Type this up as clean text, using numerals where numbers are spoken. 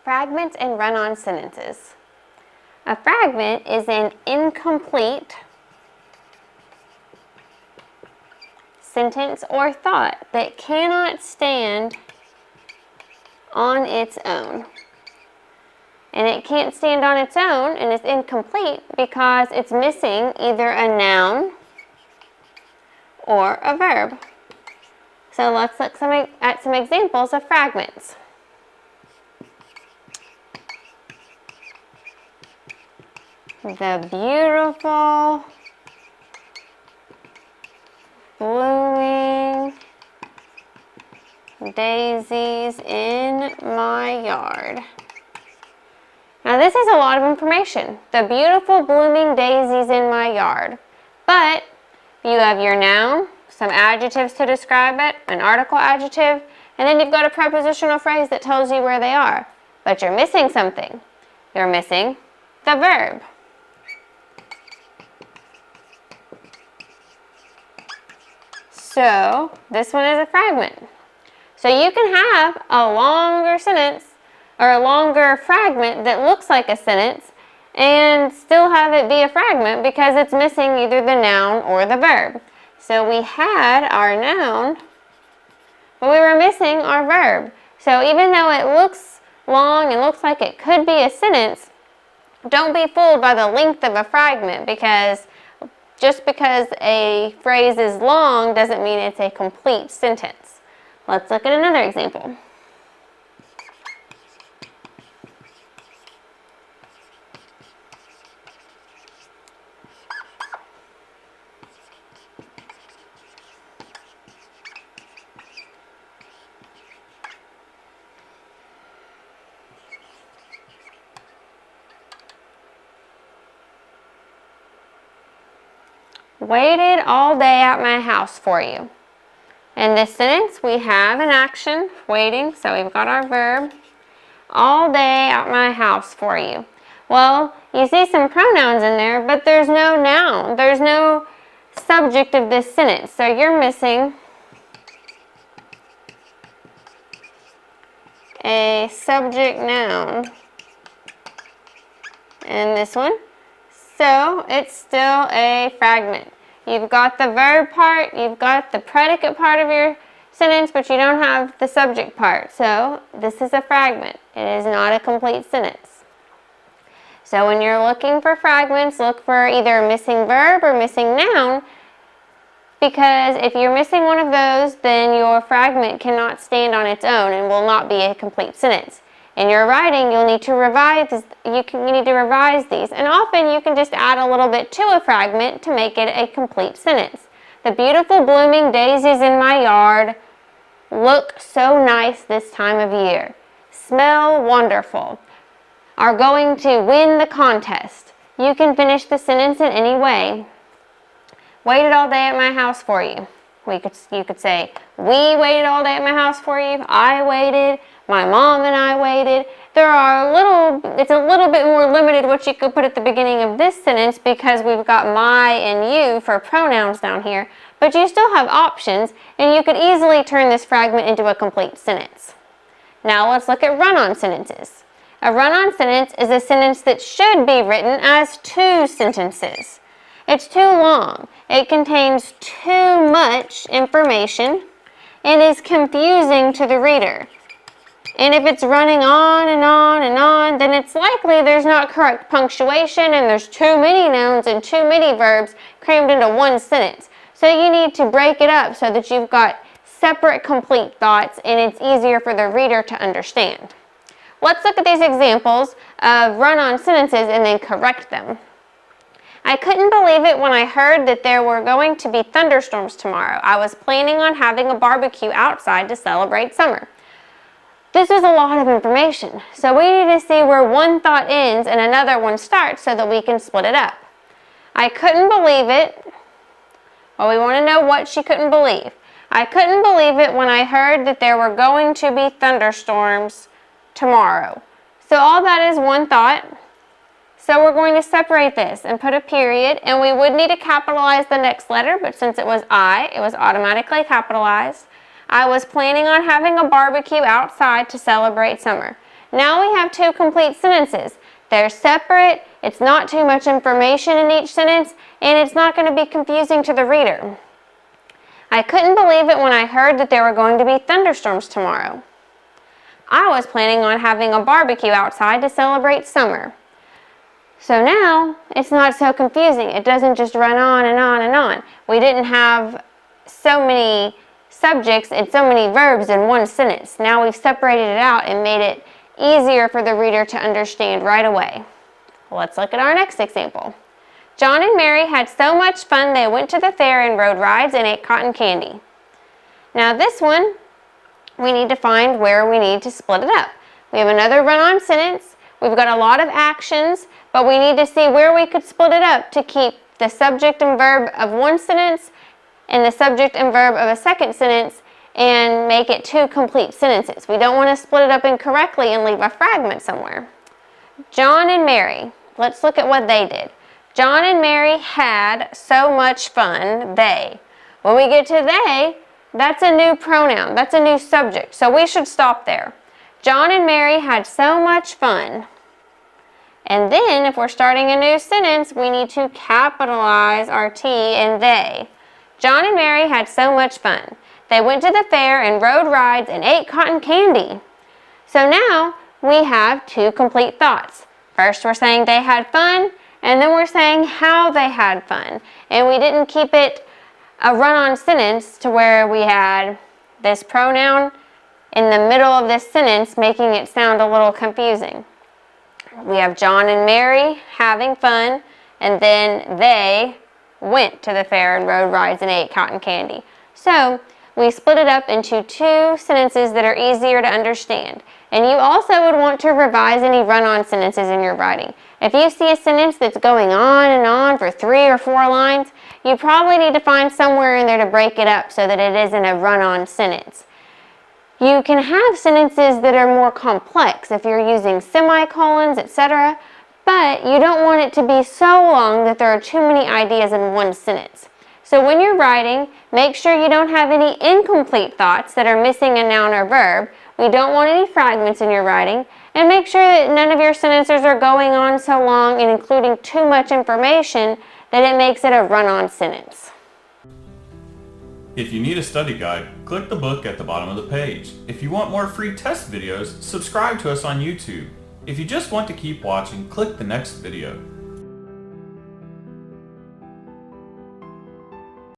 Fragments and run-on sentences. A fragment is an incomplete sentence or thought that cannot stand on its own. And it can't stand on its own and is incomplete because it's missing either a noun or a verb. So let's look at some examples of fragments. The beautiful blooming daisies in my yard. Now this is a lot of information. The beautiful blooming daisies in my yard. But you have your noun, some adjectives to describe it, an article adjective, and then you've got a prepositional phrase that tells you where they are. But you're missing something. You're missing the verb. So this one is a fragment. So you can have a longer sentence or a longer fragment that looks like a sentence and still have it be a fragment because it's missing either the noun or the verb. So we had our noun, but we were missing our verb. So even though it looks long and looks like it could be a sentence, don't be fooled by the length of a fragment, because just because a phrase is long doesn't mean it's a complete sentence. Let's look at another example. Waited all day at my house for you. In this sentence, we have an action, waiting, so we've got our verb. All day at my house for you. Well, you see some pronouns in there, but there's no noun. There's no subject of this sentence, so you're missing a subject noun in this one. So it's still a fragment. You've got the verb part, you've got the predicate part of your sentence, but you don't have the subject part. So this is a fragment. It is not a complete sentence. So when you're looking for fragments, look for either a missing verb or missing noun, because if you're missing one of those, then your fragment cannot stand on its own and will not be a complete sentence. In your writing, you'll need to revise this, you need to revise these, and often you can just add a little bit to a fragment to make it a complete sentence. The beautiful blooming daisies in my yard look so nice this time of year. Smell wonderful. Are going to win the contest. You can finish the sentence in any way. Waited all day at my house for you. You could say, we waited all day at my house for you. I waited. My mom and I waited. It's a little bit more limited what you could put at the beginning of this sentence because we've got my and you for pronouns down here, but you still have options and you could easily turn this fragment into a complete sentence. Now let's look at run-on sentences. A run-on sentence is a sentence that should be written as two sentences. It's too long. It contains too much information and is confusing to the reader. And if it's running on and on and on, then it's likely there's not correct punctuation and there's too many nouns and too many verbs crammed into one sentence. So you need to break it up so that you've got separate complete thoughts and it's easier for the reader to understand. Let's look at these examples of run-on sentences and then correct them. I couldn't believe it when I heard that there were going to be thunderstorms tomorrow. I was planning on having a barbecue outside to celebrate summer. This is a lot of information, so we need to see where one thought ends and another one starts so that we can split it up. I couldn't believe it. Well, we want to know what she couldn't believe. I couldn't believe it when I heard that there were going to be thunderstorms tomorrow. So all that is one thought. So we're going to separate this and put a period, and we would need to capitalize the next letter, but since it was I, it was automatically capitalized. I was planning on having a barbecue outside to celebrate summer. Now we have two complete sentences. They're separate, it's not too much information in each sentence, and it's not going to be confusing to the reader. I couldn't believe it when I heard that there were going to be thunderstorms tomorrow. I was planning on having a barbecue outside to celebrate summer. So now, it's not so confusing. It doesn't just run on and on and on. We didn't have so many subjects and so many verbs in one sentence. Now we've separated it out and made it easier for the reader to understand right away. Let's look at our next example. John and Mary had so much fun they went to the fair and rode rides and ate cotton candy. Now this one, we need to find where we need to split it up. We have another run-on sentence. We've got a lot of actions, but we need to see where we could split it up to keep the subject and verb of one sentence and the subject and verb of a second sentence and make it two complete sentences. We don't want to split it up incorrectly and leave a fragment somewhere. John and Mary. Let's look at what they did. John and Mary had so much fun, they. When we get to they, that's a new pronoun, that's a new subject, so we should stop there. John and Mary had so much fun. And then, if we're starting a new sentence, we need to capitalize our T in they. John and Mary had so much fun. They went to the fair and rode rides and ate cotton candy. So now, we have two complete thoughts. First, we're saying they had fun, and then we're saying how they had fun. And we didn't keep it a run-on sentence to where we had this pronoun in the middle of this sentence, making it sound a little confusing. We have John and Mary having fun, and then they went to the fair and rode rides and ate cotton candy. So we split it up into two sentences that are easier to understand. And you also would want to revise any run-on sentences in your writing. If you see a sentence that's going on and on for 3 or 4 lines, you probably need to find somewhere in there to break it up so that it isn't a run-on sentence. You can have sentences that are more complex if you're using semicolons, etc., but you don't want it to be so long that there are too many ideas in one sentence. So when you're writing, make sure you don't have any incomplete thoughts that are missing a noun or verb. We don't want any fragments in your writing, and make sure that none of your sentences are going on so long and including too much information that it makes it a run-on sentence. If you need a study guide, click the book at the bottom of the page. If you want more free test videos, subscribe to us on YouTube. If you just want to keep watching, click the next video.